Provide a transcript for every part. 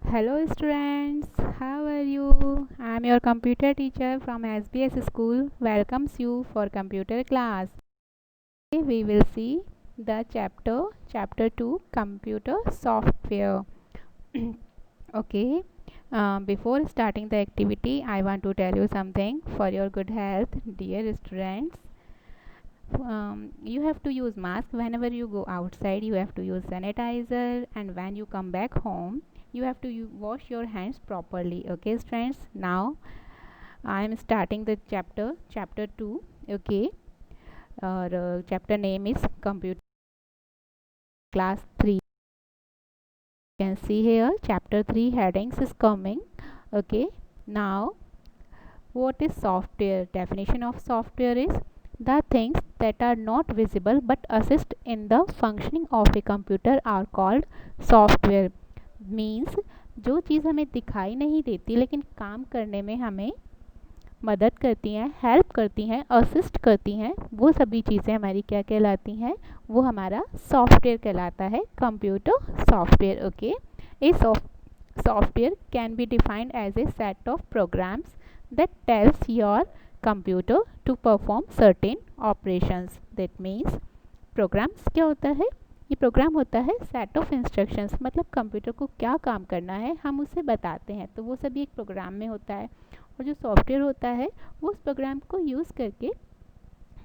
Hello students, how are you? I am your computer teacher from SBS school. Welcomes you for computer class. Today we will see the chapter 2 computer software. Okay. Before starting the activity, I want to tell you something for your good health, dear students. You have to use mask whenever you go outside. You have to use sanitizer, and when you come back home you have to wash your hands properly. Okay friends, now I am starting the chapter 2. Okay, chapter name is computer class 3. You can see here chapter 3 headings is coming. Okay, now what is software? Definition of software is the things that are not visible but assist in the functioning of a computer are called software. Means जो चीज़ हमें दिखाई नहीं देती लेकिन काम करने में हमें मदद करती हैं, हेल्प करती हैं, असिस्ट करती हैं, वो सभी चीज़ें हमारी क्या कहलाती हैं? वो हमारा सॉफ्टवेयर कहलाता है, computer software. Okay, A software can be defined as a set of programs that tells your computer to perform certain operations. That means programs क्या होता है? ये प्रोग्राम होता है सेट ऑफ इंस्ट्रक्शंस, मतलब कंप्यूटर को क्या काम करना है हम उसे बताते हैं, तो वो सभी एक प्रोग्राम में होता है. और जो सॉफ्टवेयर होता है वो उस प्रोग्राम को यूज़ करके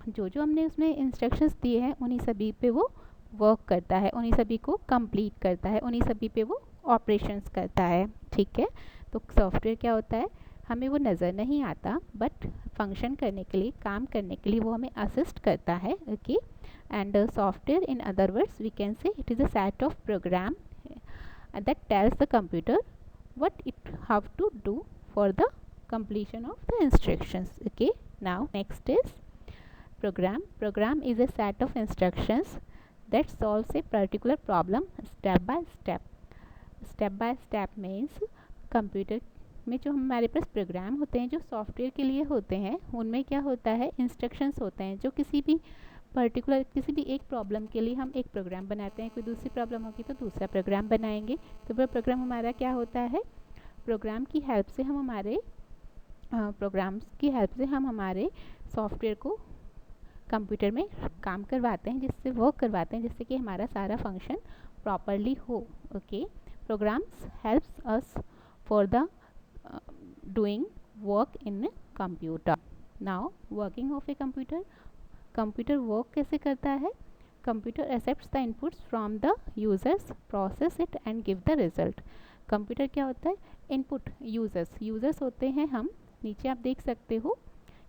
जो जो हमने उसमें इंस्ट्रक्शंस दिए हैं उन्हीं सभी पे वो वर्क करता है, उन्हीं सभी को कंप्लीट करता है, उन्हीं सभी पे वो ऑपरेशंस करता है. ठीक है, तो सॉफ्टवेयर क्या होता है? हमें वो नज़र नहीं आता बट फंक्शन करने के लिए, काम करने के लिए वो हमें असिस्ट करता है. Okay, and software in other words we can say it is a set of program that tells the computer what it have to do for the completion of the instructions. Okay, now next is program is a set of instructions that solves a particular problem step by step. Step by step means computer में जो हमारे पास programme होते हैं जो software के लिए होते हैं उनमें क्या होता है? इंस्ट्रक्शंस होते हैं जो किसी भी पर्टिकुलर, किसी भी एक प्रॉब्लम के लिए हम एक प्रोग्राम बनाते हैं, कोई दूसरी प्रॉब्लम होगी तो दूसरा प्रोग्राम बनाएंगे. तो वह प्रोग्राम हमारा क्या होता है? प्रोग्राम की हेल्प से हम हमारे प्रोग्राम्स की हेल्प से हम हमारे सॉफ्टवेयर को कंप्यूटर में काम करवाते हैं, जिससे वर्क करवाते हैं, जिससे कि हमारा सारा फंक्शन प्रॉपरली हो. Okay, programs helps us for the doing work in computer. Now working of a computer. Computer work कैसे करता है? Computer accepts the inputs from the users, process it and give the result. Computer क्या होता है? Input users होते हैं हम. नीचे आप देख सकते हो,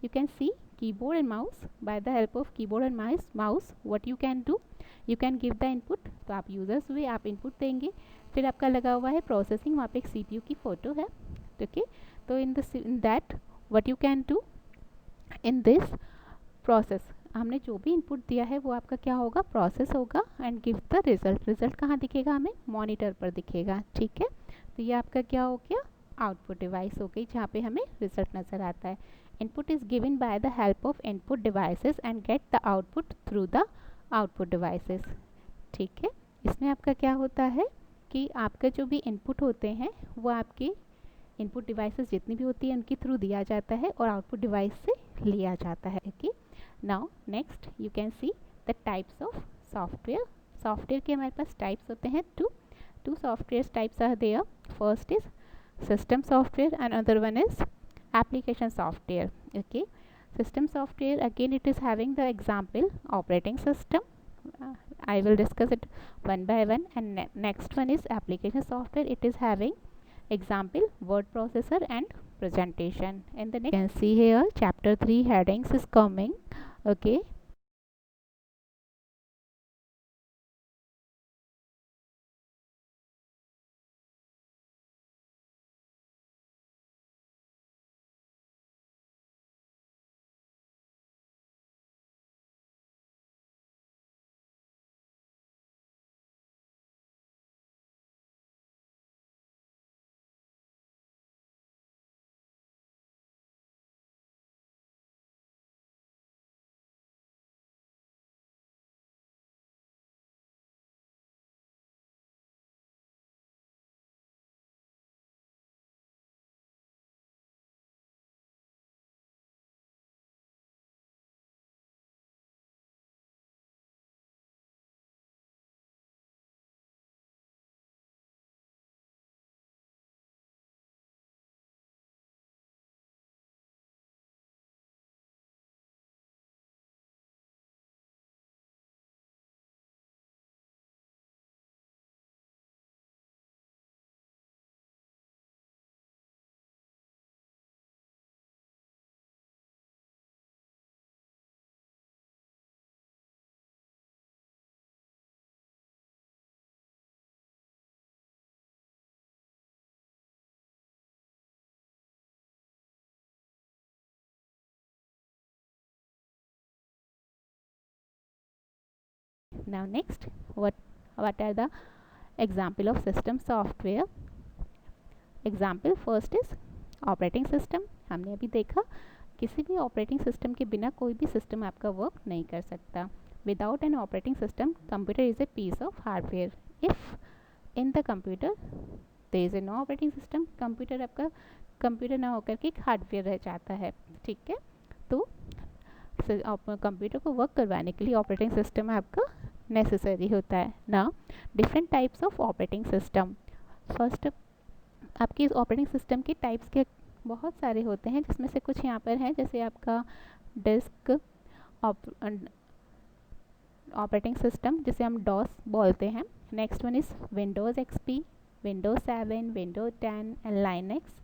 you can see keyboard and mouse. By the help of keyboard and mouse what you can do, you can give the input. तो आप यूजर्स हुए, आप इनपुट देंगे. फिर आपका लगा हुआ है प्रोसेसिंग, वहाँ पे एक सीपीयू की फ़ोटो है. ओके, तो in that what you can do in this process, हमने जो भी इनपुट दिया है वो आपका क्या होगा? प्रोसेस होगा and give the result. Result कहाँ दिखेगा? हमें मॉनिटर पर दिखेगा. ठीक है, तो ये आपका क्या हो गया? आउटपुट डिवाइस हो गई, जहाँ पे हमें रिजल्ट नज़र आता है. Input is given by the help of input devices and get the output through the output devices. ठीक है, इसमें आपका क्या होता है कि आपका जो भी इनपुट होते हैं वो आपके इनपुट डिवाइसेस जितनी भी होती है उनके थ्रू दिया जाता है और आउटपुट डिवाइस से लिया जाता है. Okay, now next you can see the types of software. Software के हमारे पास टाइप्स होते हैं two software types are there. First is system software and another one is application software. Okay, system software again it is having the example operating system. I will discuss it one by one. And next one is application software. It is having example word processor and presentation. In the next you can see here chapter 3 headings is coming. Okay, Now next, what are the example of system software? Example first is operating system. हमने अभी देखा किसी भी operating system के बिना कोई भी system आपका वर्क नहीं कर सकता. Without an operating system computer is a piece of hardware. If in the computer there is a no operating system, computer आपका कंप्यूटर ना होकर के एक हार्डवेयर रह जाता है. ठीक है, तो कंप्यूटर को वर्क करवाने के लिए ऑपरेटिंग सिस्टम आपका नेसेसरी होता है. ना different types of operating system. First, आपके इस ऑपरेटिंग सिस्टम के टाइप्स के बहुत सारे होते हैं, जिसमें से कुछ यहाँ पर हैं, जैसे आपका डिस्क ऑपरेटिंग सिस्टम जिसे हम डॉस बोलते हैं. Next one is Windows XP, Windows 7, Windows 10 and Linux.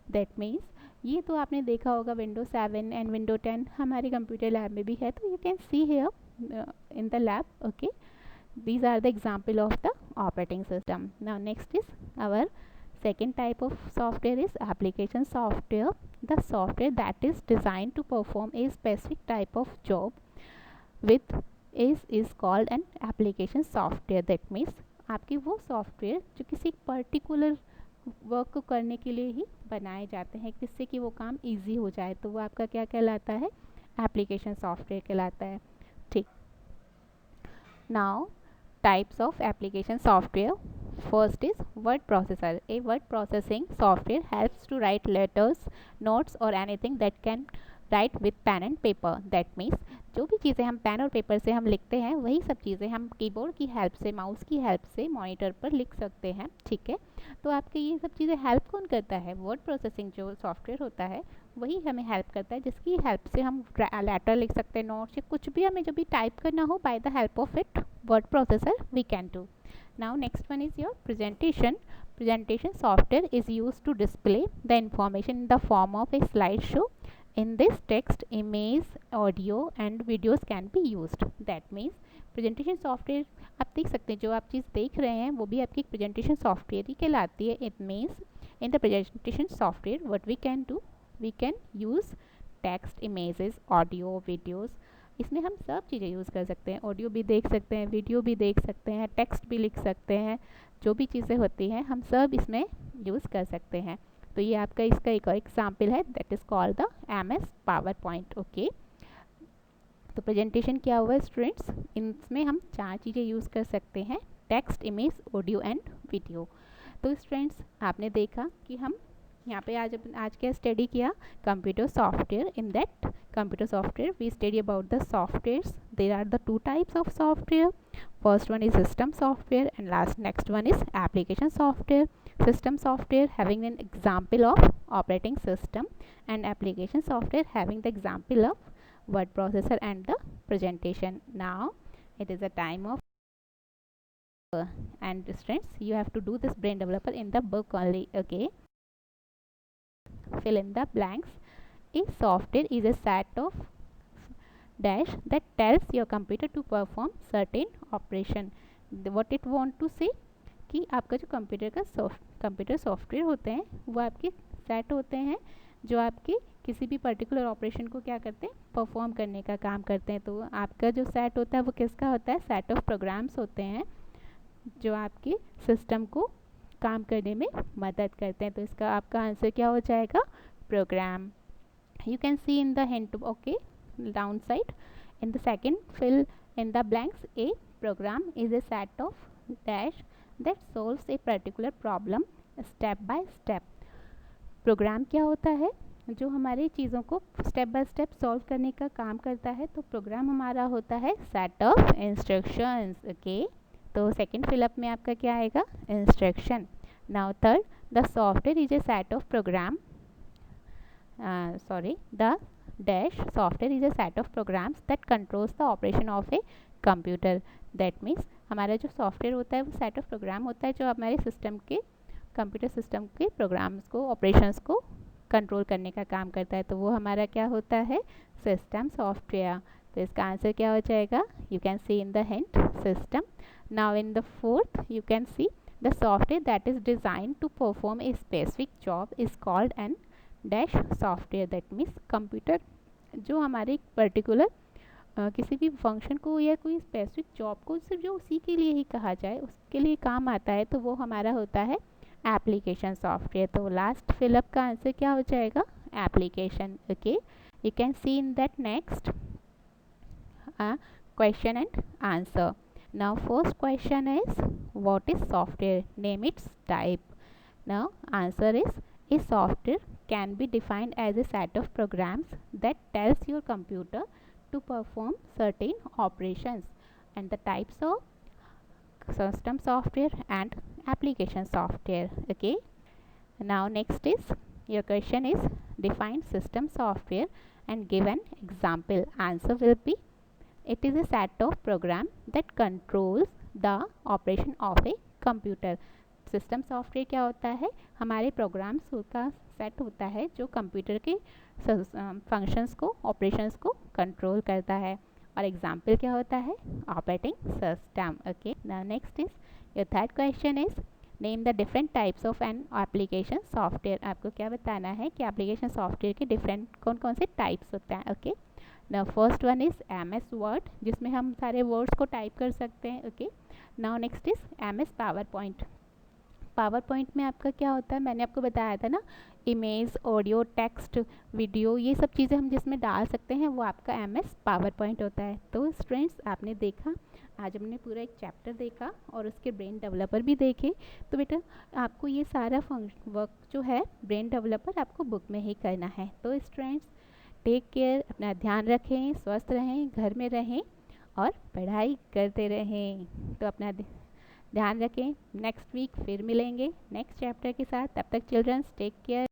That means ये तो आपने देखा होगा, विंडोज 7 एंड विंडोज 10 हमारे कंप्यूटर लैब में भी है, तो you can see here in the lab. Okay, these are the example of the operating system. Now next is our second type of software is application software. The software that is designed to perform a specific type of job with is called an application software. That means आपकी वो software जो किसी particular work को करने के लिए ही बनाए जाते हैं, जिससे कि वो काम इजी हो जाए, तो वो आपका क्या कहलाता है? एप्लीकेशन सॉफ्टवेयर कहलाता है. ठीक. Now types of application software. First is word processor. A word processing software helps to write letters, notes or anything that can write with pen and paper. That means जो भी चीज़ें हम pen और paper से हम लिखते हैं, वही सब चीज़ें हम कीबोर्ड की हेल्प से, माउस की हेल्प से मॉनिटर पर लिख सकते हैं. ठीक है, तो आपके ये सब चीज़ें हेल्प कौन करता है? वर्ड प्रोसेसिंग जो सॉफ्टवेयर होता है वही हमें हेल्प करता है, जिसकी हेल्प से हम लेटर लिख सकते हैं, नोट्स या कुछ भी हमें जब भी टाइप करना हो, by the help of it word processor we can do. Now next one is your presentation. Presentation software is used to display the information in the form of a slideshow. In this, text, image, audio and videos can be used. That means presentation software आप देख सकते हैं, जो आप चीज़ देख रहे हैं वो भी आपकी प्रेजेंटेशन सॉफ्टवेयर ही कहलाती है. It means in the presentation software what we can do, we can use text, images, audio, videos. इसमें हम सब चीज़ें यूज़ कर सकते हैं. ऑडियो भी देख सकते हैं, वीडियो भी देख सकते हैं, टेक्स्ट भी लिख सकते हैं, जो भी चीज़ें होती हैं हम सब इसमें यूज़ कर सकते हैं. तो ये आपका इसका एक और एग्जाम्पल है, that is called the MS PowerPoint. Okay, तो प्रेजेंटेशन क्या हुआ स्टूडेंट्स? इसमें हम 4 चीज़ें यूज़ कर सकते हैं, text, image, audio and video. तो स्टूडेंट्स आपने देखा कि हम यहाँ पे आज क्या स्टडी किया? Computer software. In that computer software we study about the softwares. There are the 2 types of software. First one is system software and next one is application software. System software having an example of operating system and application software having the example of word processor and the presentation. Now it is a time of and students you have to do this brain developer in the book only. Okay, fill in the blanks. A software is a set of dash that tells your computer to perform certain operation. What it want to say कि आपका जो computer software होते हैं वो आपके set होते हैं, जो आपके किसी भी पर्टिकुलर ऑपरेशन को क्या करते हैं? परफॉर्म करने का काम करते हैं. तो आपका जो सेट होता है वो किसका होता है? सेट ऑफ प्रोग्राम्स होते हैं जो आपके सिस्टम को काम करने में मदद करते हैं. तो इसका आपका आंसर क्या हो जाएगा? Program. You can see in the hint. Okay, down side in the second fill in the blanks. A program is a set of dash that solves a particular problem step by step. Program क्या होता है? जो हमारी चीज़ों को step by step solve करने का काम करता है. तो प्रोग्राम हमारा होता है सेट ऑफ इंस्ट्रक्शंस. ओके, तो सेकंड फिलअप में आपका क्या आएगा? Instruction. Now third, the software is a set of program the dash software is a set of programs that controls the operation of a computer. That means हमारा जो software होता है वो सेट ऑफ प्रोग्राम होता है जो हमारे system के कंप्यूटर सिस्टम के प्रोग्राम्स को, ऑपरेशंस को कंट्रोल करने का काम करता है. तो वो हमारा क्या होता है? System software. तो इसका आंसर क्या हो जाएगा? You can see in the hint system. Now in the fourth you can see the software that is design to perform a specific job is called an dash software. That means computer जो हमारे particular किसी भी function को या कोई specific job को सिर्फ जो उसी के लिए ही कहा जाए, उसके लिए काम आता है, तो वो हमारा होता है एप्लीकेशन सॉफ्टवेयर। तो लास्ट फिलअप का आंसर क्या हो जाएगा? Application. Okay, you can see in that next question and answer. Now first question is, what is software? Name its type. Now answer is, a software can be defined as a set of programs that tells your computer to perform certain operations, and the types of system software and application software. Okay, now next is, your question is, define system software and give an example. Answer will be, it is a set of program that controls the operation of a computer. System software क्या होता है? हमारे programmes का set होता है जो computer के functions को, ऑपरेशंस को कंट्रोल करता है। और एग्जाम्पल क्या होता है? Operating system. Okay, now next is, your third question is, name the different types of an application software. आपको क्या बताना है कि एप्लीकेशन सॉफ्टवेयर के डिफरेंट कौन कौन से टाइप्स होते हैं। Okay, now first one is MS word, जिसमें हम सारे वर्ड्स को टाइप कर सकते हैं। Okay, now next is MS power point. Power point में आपका क्या होता है? मैंने आपको बताया था ना, इमेज, ऑडियो, टेक्स्ट, वीडियो, ये सब चीज़ें हम जिसमें डाल सकते हैं, वो आपका MS पावर पॉइंट होता है। तो स्टूडेंट्स, आपने देखा, आज हमने पूरा एक चैप्टर देखा और उसके ब्रेन डेवलपर भी देखे। तो बेटा, आपको ये सारा वर्क जो है ब्रेन डेवलपर आपको बुक में ही करना है। तो स्टूडेंट्स, टेक केयर, अपना ध्यान रखें, स्वस्थ रहें, घर में रहें और पढ़ाई करते रहें। तो अपना ध्यान रखें। नेक्स्ट वीक फिर मिलेंगे नेक्स्ट चैप्टर के साथ। तब तक चिल्ड्रंस, टेक केयर।